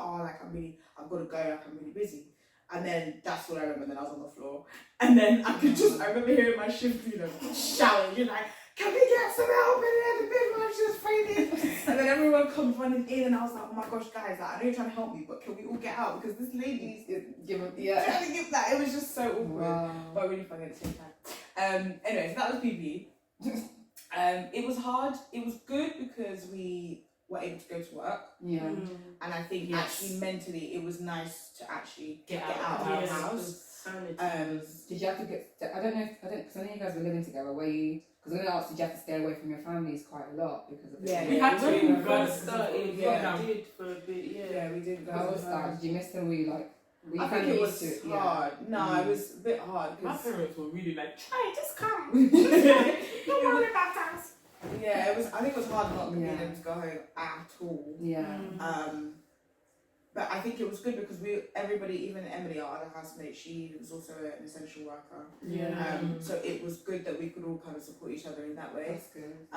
I've got to go. Like, I'm really busy. And then that's what I remember. Then I was on the floor. And then I remember hearing my shift leader shouting. You're like, can we get some help in here? The midwife just fainted. And then everyone comes running in, and I was like, oh my gosh, guys, like, I know you're trying to help me, but can we all get out? Because this lady is trying to give that. It was just so awkward, but really funny at the same time. Anyway, so that was PB. It was hard. It was good because we were able to go to work. Yeah. And I think actually mentally it was nice to actually get out of Yes. the house. Did you have to get? I don't know. Because I know you guys were living together. Were you? Because I'm going to ask, did you have to stay away from your families quite a lot because of Yeah, we had to. When we first first started, we did for a bit, Yeah, we did go. How was that? Did you miss them? Were you like? Were you I think kinda it used was to it? hard. No, it was a bit hard. My 'Cause parents were really like, try, just come. Don't worry about us. Yeah, it was. I think it was hard not being Yeah. able to go home at all. Yeah. But I think it was good because everybody, even Emily, our other housemate, she was also an essential worker. Yeah. So it was good that we could all kind of support each other in that way. That's good.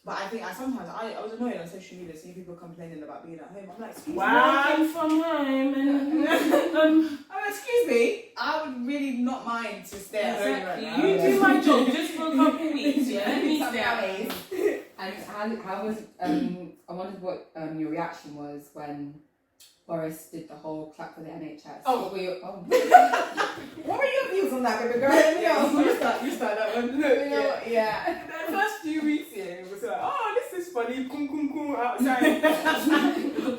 But I think sometimes I was annoyed on social media seeing people complaining about being at home. I'm like, excuse me. Working from home and Excuse me. I would really not mind to stay at home right now. You do my job just for a couple of weeks, yeah? Let me stay at home. And how was I wondered what your reaction was when Boris did the whole clap for the NHS. What were your What were your views on that, baby girl? You start that one. Yeah. The first few weeks, it was like, oh, this is funny, kum kum kum outside.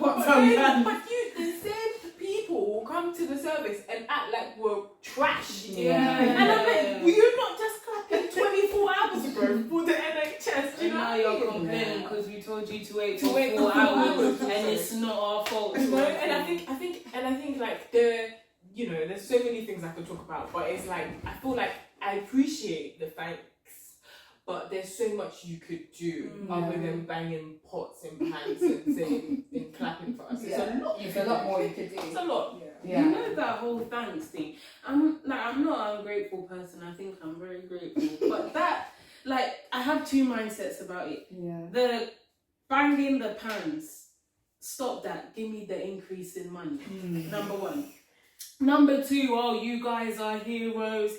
But the same people come to the service and act like we're trash. Yeah. And I'm like, were you not just clapping 24 hours ago for the NHS? Do you know now what I you're mean? complaining because we told you to wait To for wait 4 for 4 hours hours. and it's not our fault. No, and I think like there's so many things I could talk about, but it's like I feel like I appreciate the thanks, but there's so much you could do other than banging pots and pans and saying and clapping for us. It's a lot. It's a lot more you could do. It's a lot. Yeah. You know that whole thanks thing. I'm not an ungrateful person. I think I'm very grateful. But that, like, I have two mindsets about it. Yeah. The banging the pans, stop that. Give me the increase in money. Number one. Number two, oh, you guys are heroes.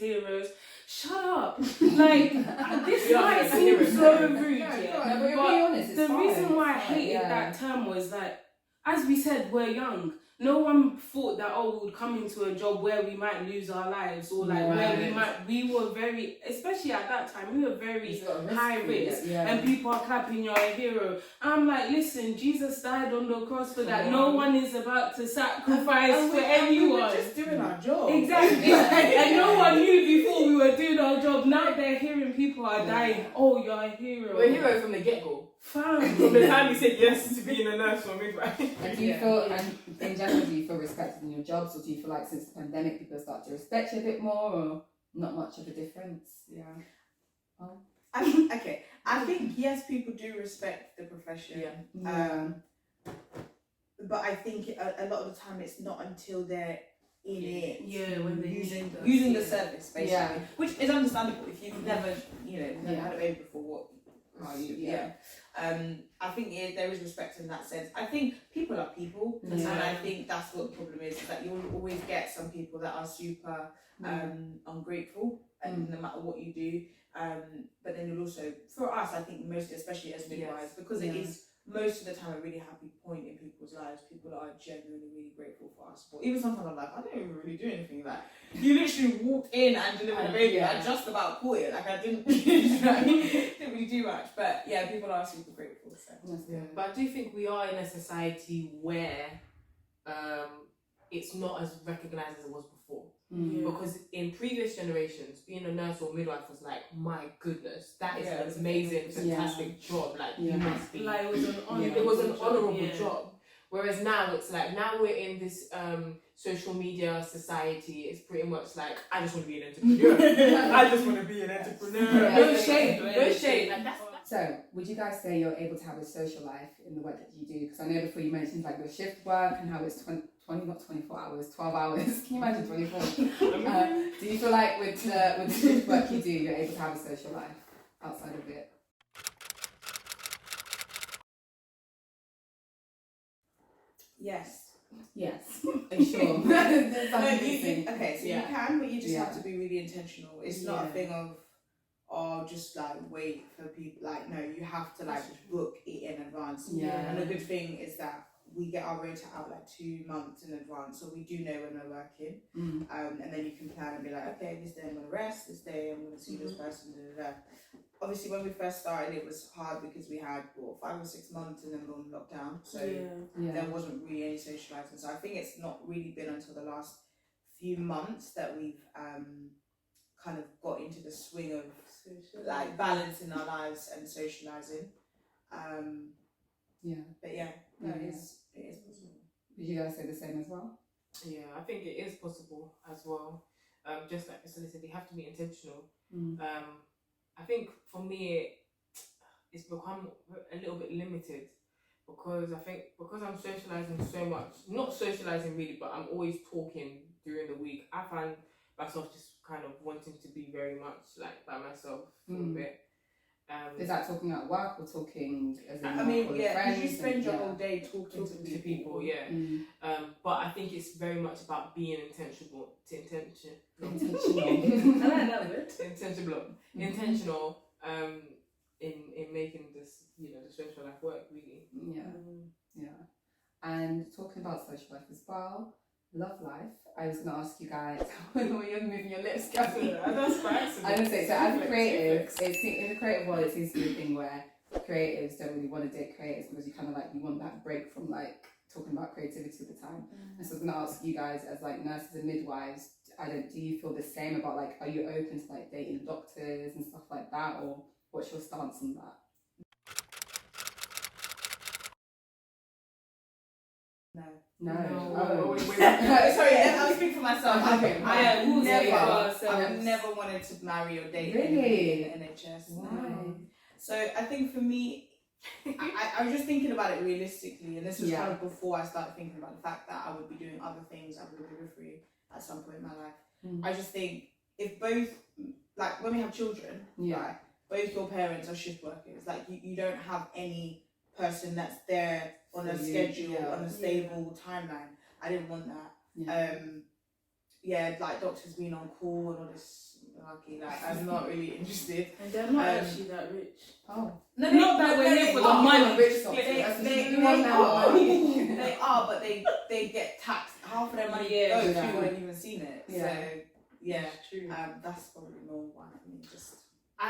Shut up. Like, this might seem so rude, but be but honest, the it's reason fine. why I It's fine, hated that term was that, as we said, we're young. No one thought that, we would come into a job where we might lose our lives or like where we were very, especially at that time, we were very high risk and people are clapping, you're a hero. I'm like, listen, Jesus died on the cross for that. No one is about to sacrifice for anyone. We were just doing our job. Exactly. And no one knew before we were doing our job. Now they're hearing people are dying. Oh, you're a hero. We're heroes from the get-go. Fam. From the time we said yes to being a nurse or midwife. And do you feel, and in general, do you feel respected in your jobs, or do you feel like since the pandemic people start to respect you a bit more, or not much of a difference? Yeah. I think yes, people do respect the profession. But I think a lot of the time it's not until they're in it. Yeah, when they're using the service basically, which is understandable if you've never had a baby before. I think there is respect in that sense. I think people are people, and I think that's what the problem is that you'll always get some people that are super ungrateful, and no matter what you do. But then you'll also, for us, I think mostly, especially as midwives, because it is most of the time a really happy point in people's lives. People are genuinely really grateful for our support. Even sometimes I'm like, I don't even really do anything. Like, you literally walked in and delivered a baby. I just about caught it. Like, I didn't, didn't really do much. But yeah, people are super grateful. So. But I do think we are in a society where it's not as recognised as it was before. Because in previous generations, being a nurse or midwife was like, my goodness, that is an amazing, fantastic job. Like, you must be. Like, it was an honourable It was an honourable job. Whereas now it's like, now we're in this social media society, it's pretty much like, I just want to be an entrepreneur. I just want to be an entrepreneur. No shade. Like, that's So, would you guys say you're able to have a social life in the work that you do? Because I know before you mentioned like your shift work and how it's not 24 hours, 12 hours. Can you imagine 24? Do you feel like with the shift work you do, you're able to have a social life outside of it? Yes. Are you sure? Okay, so you can, but you just have to be really intentional. It's not a thing of, or just like wait for people. Like, no, you have to like book it in advance. Yeah. And the good thing is that we get our rota out like 2 months in advance, so we do know when we're working. And then you can plan and be like, okay, this day I'm gonna rest, this day I'm gonna see this person. Obviously, when we first started, it was hard because we had 5 or 6 months and then we're on lockdown, so there wasn't really any socialising. So I think it's not really been until the last few months that we've kind of got into the swing of like balancing our lives and socialising. But yeah, no, it is possible. Would you guys say the same as well? Yeah, I think it is possible as well. Just like Priscilla said, you have to be intentional. I think for me, it's become a little bit limited because I think because I'm socialising so much, not socialising really, but I'm always talking during the week. I find myself just kind of wanting to be very much like by myself for a bit. Is that talking at work or talking as in I mean, yeah, friends? you spend your whole day talking to people, yeah. But I think it's very much about being intentional. Intentional. I like that word. Intentional. In making this, the social life work really. Yeah. And talking about social life as well, love life. I was gonna ask you guys when you're moving your lips, Gabby. That's right. I was gonna say, so as a creative, in the creative world, it seems to be a thing where creatives don't really want to date creatives because you kind of like you want that break from like talking about creativity all the time. And so I was gonna ask you guys as like nurses and midwives, do you feel the same about like, are you open to like dating doctors and stuff like that, or what's your stance on that? No. Oh. Wait. Sorry, I was speaking for myself. Okay. I've never wanted to marry or date anyone in the NHS. Why? So I think for me, I was just thinking about it realistically, and this was kind of before I started thinking about the fact that I would be doing other things I would be free at some point in my life. I just think if both, like when we have children, right, both your parents are shift workers, like you don't have any person that's there on a schedule, on a stable timeline. I didn't want that. Like doctors being on call and all this malarkey, like I'm not really interested. And they're not actually that rich. Oh. No, not that we're here for the money. They are, but they get taxed. Half of their money goes, you haven't even seen it. So true. That's probably more why for me. I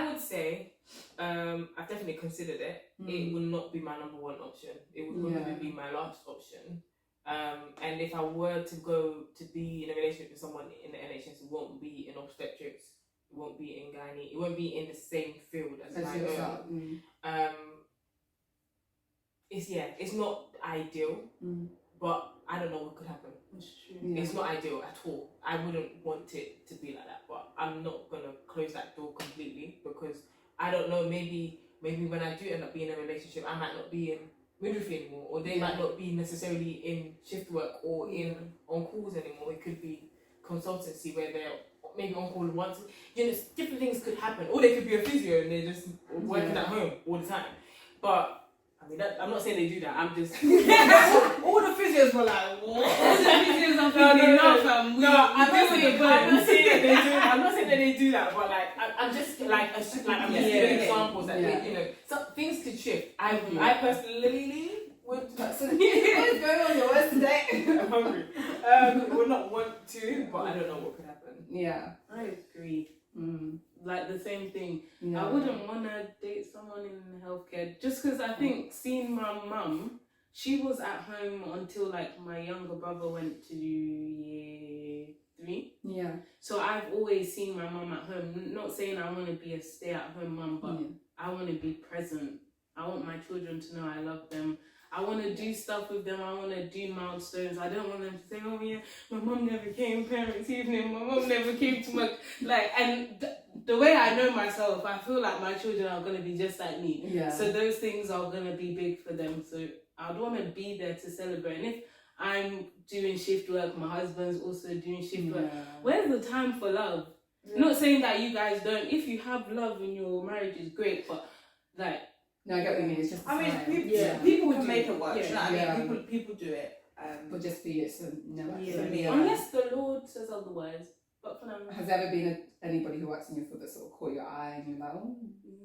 would say, I've definitely considered it. It would not be my number one option. It would probably be my last option. And if I were to go to be in a relationship with someone in the NHS, it won't be in obstetrics, it won't be in gynae, it won't be in the same field as my own. It's not ideal, but I don't know what could happen. That's true. It's not ideal at all. I wouldn't want it to be like that, but I'm not gonna close that door completely because I don't know. Maybe when I do end up being in a relationship, I might not be in midwifery anymore, or they might not be necessarily in shift work or in on calls anymore. It could be consultancy where they're maybe on call once. Different things could happen, or they could be a physio and they're just working at home all the time. But I mean, I'm not saying they do that. I'm just all the physios were like, what? All the physios are thinking, I'm not saying that they do that, but like I'm just like I'm just giving examples that some things could shift. I personally would. What's going on your words today? I'm hungry. Would not want to, but I don't know what could happen. Yeah, I agree. Like the same thing. I wouldn't want to date someone in healthcare just because I think seeing my mum, she was at home until like my younger brother went to year 3. Yeah. So I've always seen my mum at home. Not saying I want to be a stay-at-home mum, but I want to be present. I want my children to know I love them. I want to do stuff with them. I want to do milestones. I don't want them to say, oh yeah, my mum never came parents' evening. My mum never came to my... the way I know myself, I feel like my children are going to be just like me. Yeah. So those things are going to be big for them. So I'd want to be there to celebrate. And if I'm doing shift work, my husband's also doing shift work, where's the time for love? Yeah. Not saying that you guys don't. If you have love in your marriage, is great. But like... No, I get what you mean. It's just people can make it work. People do it. But just for you, so no. Unless the Lord says otherwise. But for now, Has there ever been anybody who works in your field that sort of caught your eye and you're like, oh,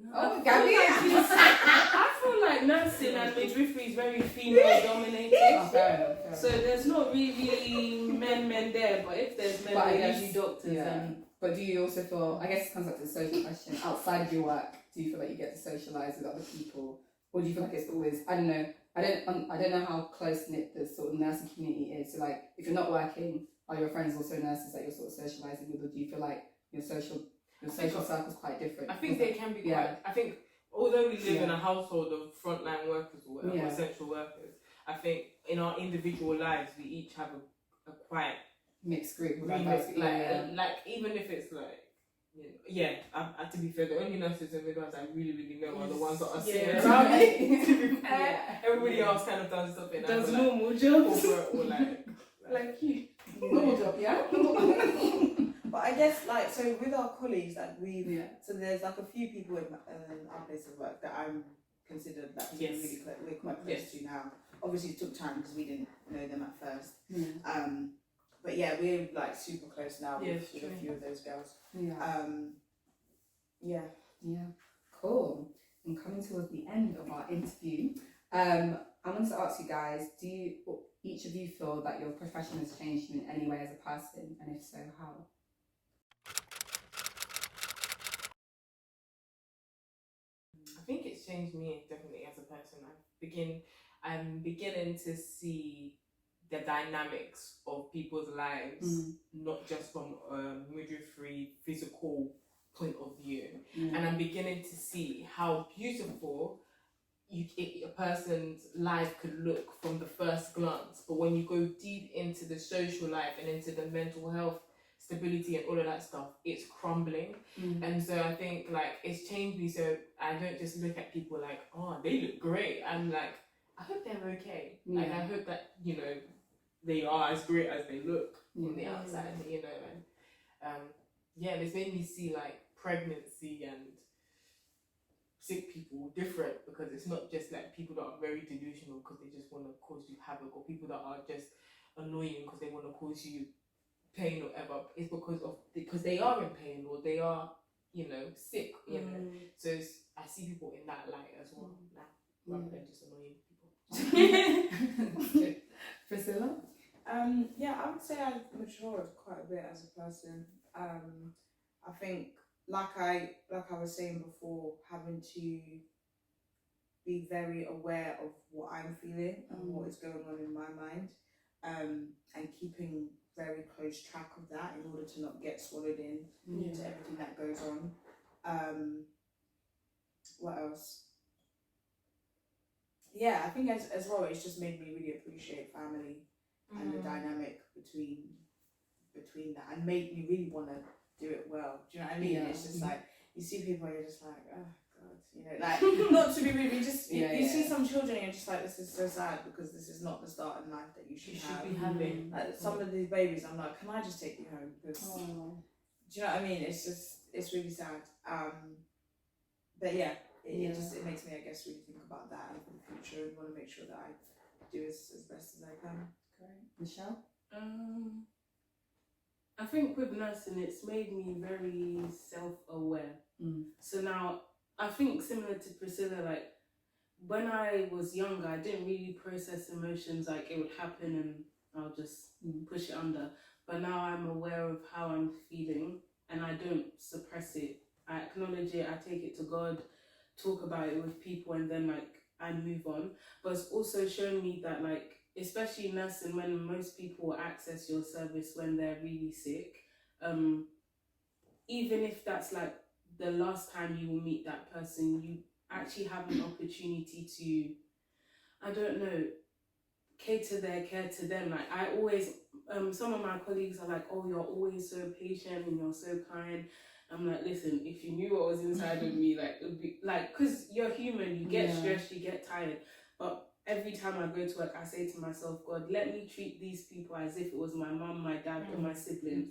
no, Gabby? I feel like nursing and midwifery is very female dominated. Oh, fair enough. So there's not really men there, but if there's men, they're usually doctors. Yeah. But do you also feel, I guess it comes up to the social question, outside of your work, do you feel like you get to socialise with other people? Or do you feel like it's always, I don't know, I don't know how close-knit the sort of nursing community is. So like, if you're not working, are your friends also nurses that you're sort of socialising with, or do you feel like your social circle's quite different? I think they can be quite. I think although we live in a household of frontline workers or whatever, essential workers, I think in our individual lives we each have a quite mixed group. Like even if it's like. To be fair, the only nurses and midwives I really know are the ones that are sitting around me. Everybody else kind of does something. Does normal jobs. Or like you. Normal job, yeah? But I guess, like, so with our colleagues, like, so there's, like, a few people in our place of work that I'm considered, like, we're quite close to now. Obviously, it took time because we didn't know them at first. But yeah, we're, like, super close now with a few of those girls. Cool. And coming towards the end of our interview, I wanted to ask you guys, do each of you feel that your profession has changed you in any way as a person, and if so, how? I think it's changed me definitely as a person. I'm beginning to see the dynamics of people's lives, not just from a midwifery physical point of view. And I'm beginning to see how beautiful a person's life could look from the first glance. But when you go deep into the social life and into the mental health, stability and all of that stuff, it's crumbling. And so I think like it's changed me, so I don't just look at people like, oh, they look great. I'm like, I hope they're okay. Like I hope that, you know, they are as great as they look from the outside, you know. And it's made me see like pregnancy and sick people different, because it's not just like people that are very delusional because they just want to cause you havoc, or people that are just annoying because they want to cause you pain or whatever. It's because they are in pain, or they are, you know, sick, you know. So I see people in that light as well now, rather than just annoying people. Priscilla? I would say I've matured quite a bit as a person. I think, like I was saying before, having to be very aware of what I'm feeling and what is going on in my mind, and keeping very close track of that in order to not get swallowed in to everything that goes on. What else? Yeah, I think as well, it's just made me really appreciate family and the dynamic between that, and made me really want to do it well. Do you know what I mean? It's just like, you see people and you're just like, oh God, you know, like, not to be rude, you just, you see some children and you're just like, this is so sad, because this is not the start in life that you should be having. Like, some of these babies, I'm like, can I just take you home? Because, do you know what I mean? It's just, it's really sad. But yeah, it makes me, I guess, really think about that and for the future, and want to make sure that I do as best as I can. Great. Michelle? I think with nursing, it's made me very self-aware. So now, I think similar to Priscilla, like, when I was younger, I didn't really process emotions, like it would happen and I'll just push it under. But now I'm aware of how I'm feeling, and I don't suppress it. I acknowledge it, I take it to God, talk about it with people, and then like I move on. But it's also shown me that, like, especially nursing, when most people access your service when they're really sick, even if that's like the last time you will meet that person, you actually have an opportunity to, I don't know, cater their care to them. Like, I always, some of my colleagues are like, oh, you're always so patient and you're so kind. I'm like, listen, if you knew what was inside of me, like, it would be like, because you're human, you get stressed, you get tired. But every time I go to work, I say to myself, God, let me treat these people as if it was my mum, my dad, or my siblings.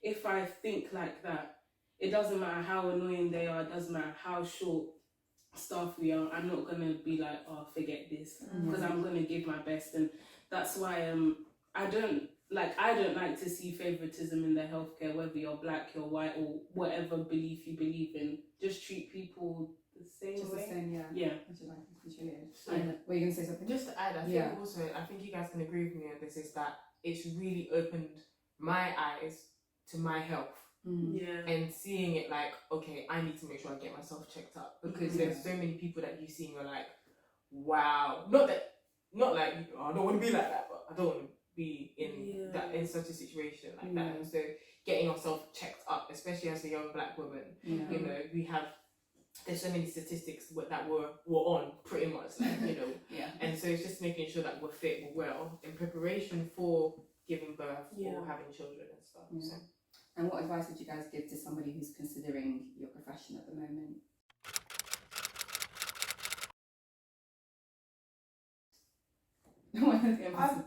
If I think like that, it doesn't matter how annoying they are, it doesn't matter how short staff we are, I'm not going to be like, oh, forget this, because I'm going to give my best. And that's why I don't like, I don't like to see favoritism in the healthcare, whether you're black, you're white, or whatever belief you believe in. Just treat people the same Just way. the same, yeah. Yeah. Which is like appreciated. So, Were you going to say something? just to add, I think also, I think you guys can agree with me on this, is that it's really opened my eyes to my health. Yeah. And seeing it like, okay, I need to make sure I get myself checked up, because there's so many people that you see and you're like, wow. Not like, oh, I don't want to be like that, but I don't want to be in such a situation like that. And so getting yourself checked up, especially as a young black woman, you know, there's so many statistics that we're on, pretty much, like, you know. And so it's just making sure that we're fit, we're well, in preparation for giving birth or having children and stuff. So. And what advice would you guys give to somebody who's considering your profession at the moment?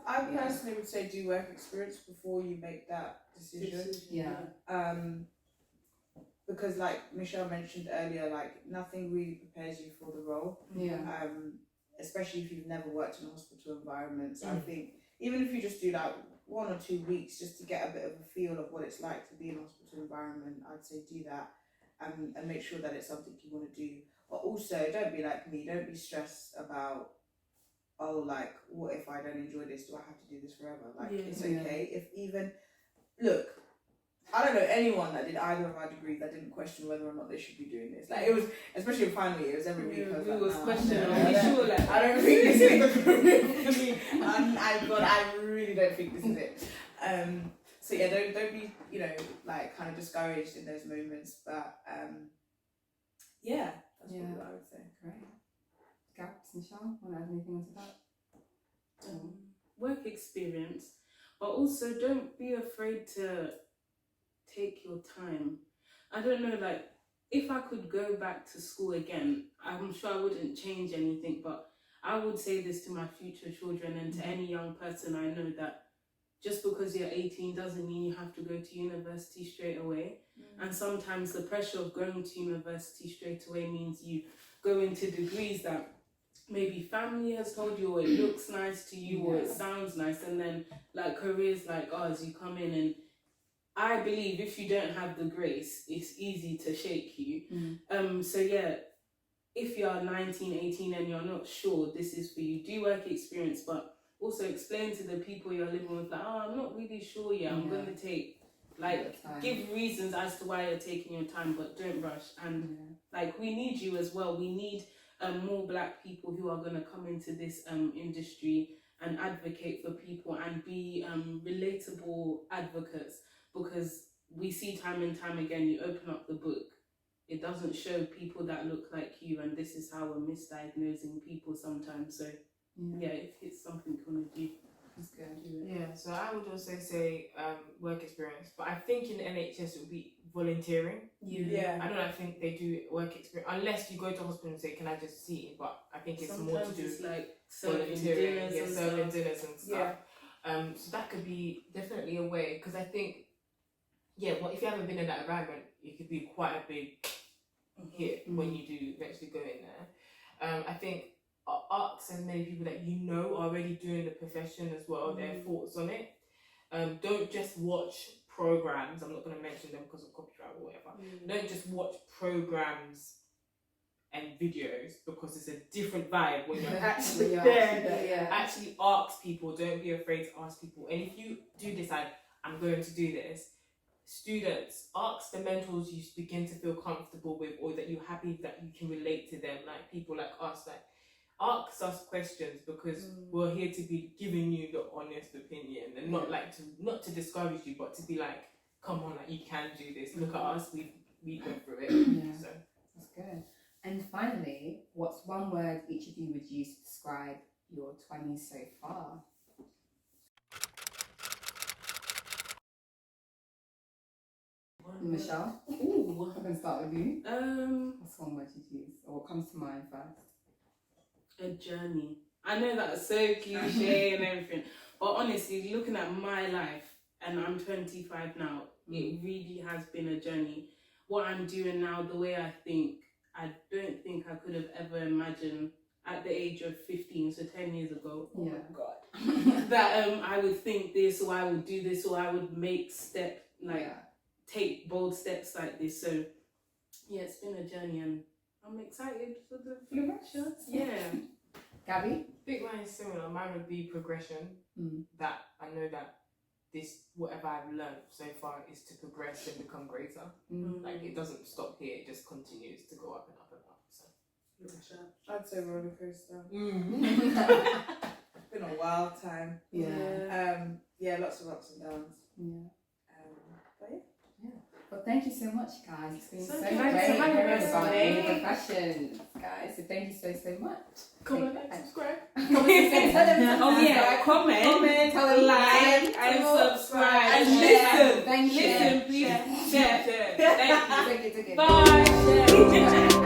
I personally would say do work experience before you make that decision. Because like Michelle mentioned earlier, like nothing really prepares you for the role. Especially if you've never worked in a hospital environment. So I think even if you just do like 1 or 2 weeks just to get a bit of a feel of what it's like to be in a hospital environment, I'd say do that, and make sure that it's something you want to do. But also, don't be like me, don't be stressed about, oh, like, what if I don't enjoy this? Do I have to do this forever? Like, it's okay. If even, look, I don't know anyone that did either of our degrees that didn't question whether or not they should be doing this. Like, it was, especially in final year, it was every week. I was questioning. I don't think this is the career for me. I really don't think this is it. So yeah, don't be, you know, like kind of discouraged in those moments. But yeah, that's probably what I would say. Great. Gabs, Michelle, want to add anything onto that? Work experience, but also don't be afraid to take your time. I don't know, like, if I could go back to school again, I'm sure I wouldn't change anything, but I would say this to my future children and to any young person I know, that just because you're 18 doesn't mean you have to go to university straight away. And sometimes the pressure of going to university straight away means you go into degrees that maybe family has told you, or it looks nice to you, or it sounds nice, and then like careers like ours, you come in, and I believe if you don't have the grace, it's easy to shake you. So yeah, if you're 19, 18 and you're not sure this is for you, do work experience, but also explain to the people you're living with, like, oh, I'm not really sure yet, I'm going to take, like, give reasons as to why you're taking your time, but don't rush. And like, we need you as well. We need more black people who are going to come into this industry and advocate for people and be relatable advocates, because we see time and time again, you open up the book, it doesn't show people that look like you, and this is how we're misdiagnosing people sometimes. So yeah, if it's something you want to do, that's good. Yeah, so I would also say work experience, but I think in the NHS it would be volunteering. I don't think they do work experience unless you go to hospital and say, can I just see it? But I think it's sometimes more to do it's like volunteering, serving dinners and stuff. Yeah. So that could be definitely a way, because I think, well, if you haven't been in that environment, it could be quite a big hit when you do eventually go in there. I think arcs and many people that you know are already doing the profession as well, their thoughts on it. Don't just watch programs, I'm not going to mention them because of copyright or whatever. Don't just watch programs and videos, because it's a different vibe when you're actually there. Actually ask people, don't be afraid to ask people. And if you do decide, I'm going to do this, students, ask the mentors you begin to feel comfortable with, or that you're happy that you can relate to them, like people like us, like ask us questions, because we're here to be giving you the honest opinion, and not like not to discourage you, but to be like, come on, like, you can do this, look at us, we went through it. So that's good. And finally, what's one word each of you would use to describe your 20s so far? Michelle? Ooh. I'm going to start with you. What's one word you'd use, or what comes to mind first? A journey. I know that's so cliche and everything, but honestly, looking at my life, and I'm 25 now, it really has been a journey. What I'm doing now, the way I think, I don't think I could have ever imagined at the age of 15, so 10 years ago. Oh my God. that I would think this, or I would do this, or I would make take bold steps like this. So yeah, it's been a journey, and I'm excited for the future. Yeah. Gabby? I think mine is similar. Mine would be progression. That I know that this, whatever I've learned so far, is to progress and become greater. Like, it doesn't stop here, it just continues to go up and up and up. So I'd say roller coaster. mm-hmm. Been a wild time. Yeah. Lots of ups and downs. Yeah. But yeah. Well, thank you so much, guys. It's been so Okay, great thanks for having hearing us about today. your professions, guys. So thank you so much. Comment, subscribe. Oh yeah, comment, tell them, like, and subscribe, and listen. Thank you. Listen, please. Share. Thank you. Bye.